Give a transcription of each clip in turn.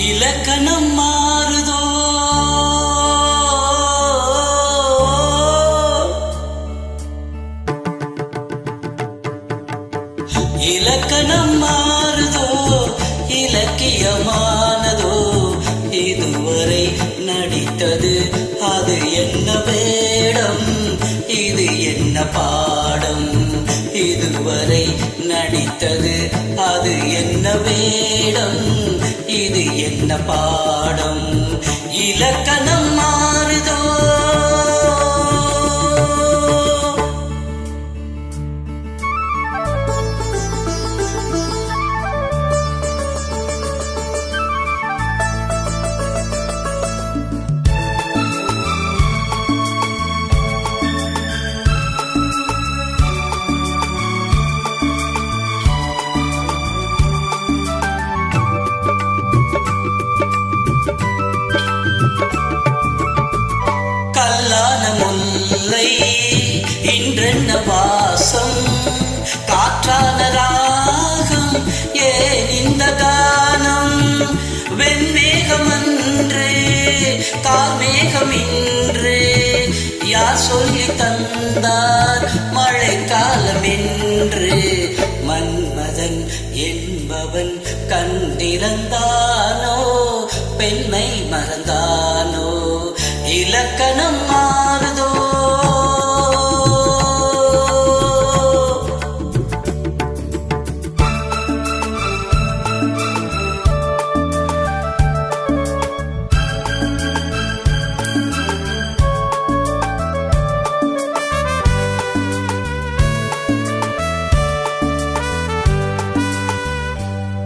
இலக்கணம் மாறுதோ இலக்கணம் மாறுதோ இலக்கியமானதோ இதுவரை நடித்தது அது என்ன வேடம் இது என்ன பாடம் இதுவரை நடித்தது அது என்ன வேடம் இது என்ன பாடம் இலக்கணம் மாறுதோ கல்லான முல்லை இன்றென்ன வாசம் காற்றான ராகம் ஏன் இந்த கானம் வெண்மேகம் அன்று கார்மேகம் இன்று யார் சொல்லி தந்தார் மழைக்காலம் என்று மன்மதன் என்பவன் கண்டிருந்தானோ பெண்மை மறந்தானோ இலக்கணம் மாறுதோ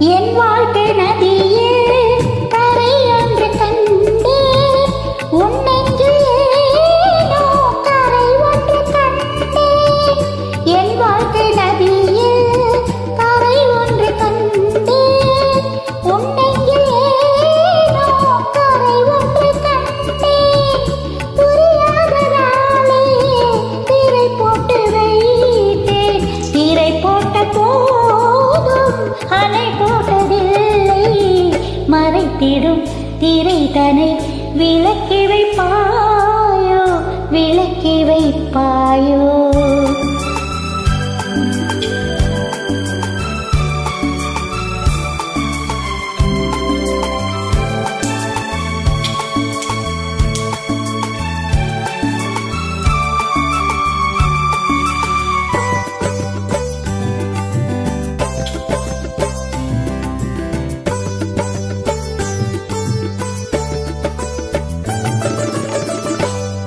என் வாழ்க்கை நதியில் கரை ஒன்று கண்டு உன் நெஞ்சில் ஏனோ கரை ஒன்று கண்டு என் வாழ்க்கை நதியில் கரை ஒன்று கண்டு உன் நெஞ்சில் ஏனோ கரை ஒன்று கண்டு புரியாததாலே திரை போட்டு வைத்தேன் திரை போட்ட போதும் அணை போட்டதில்லை மறைத்திடும் திரை தனை விளக்கி வைப்பாயோ விளக்கி வைப்பாயோ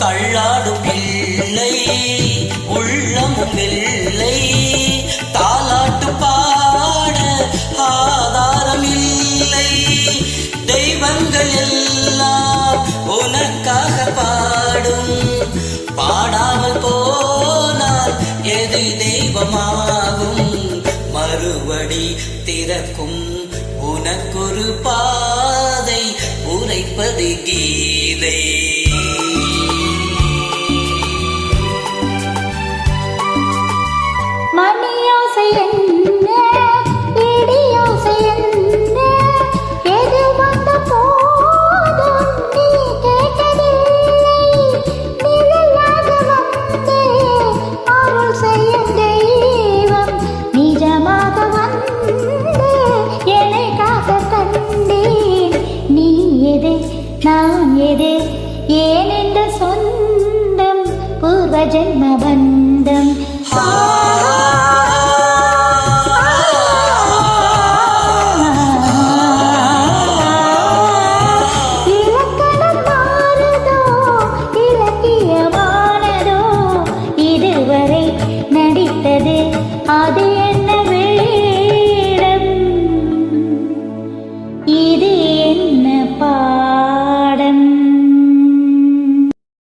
தள்ளாடும் பிள்ளை உள்ளமும் வெள்ளை தாலாட்டு பாட ஆதாரம் இல்லை தெய்வங்கள் எல்லாம் உனக்காக பாடும் பாடாமல் போனால் எது தெய்வமாகும் மறுபடி திறக்கும் உனக்கொரு பாதை உரைப்பது கீதை மணியோசை என்ன இடியோசை என்ன எது வந்த போதும் நீ கேட்டதில்லை நிழலாக வந்து அருள் செய்யும் தெய்வம் நிஜமாக வந்து என்னை காக்க கண்டேன் நீ எது நான் எது ஏன் இந்த சொந்தம் பூர்வ ஜென்ம பந்தம்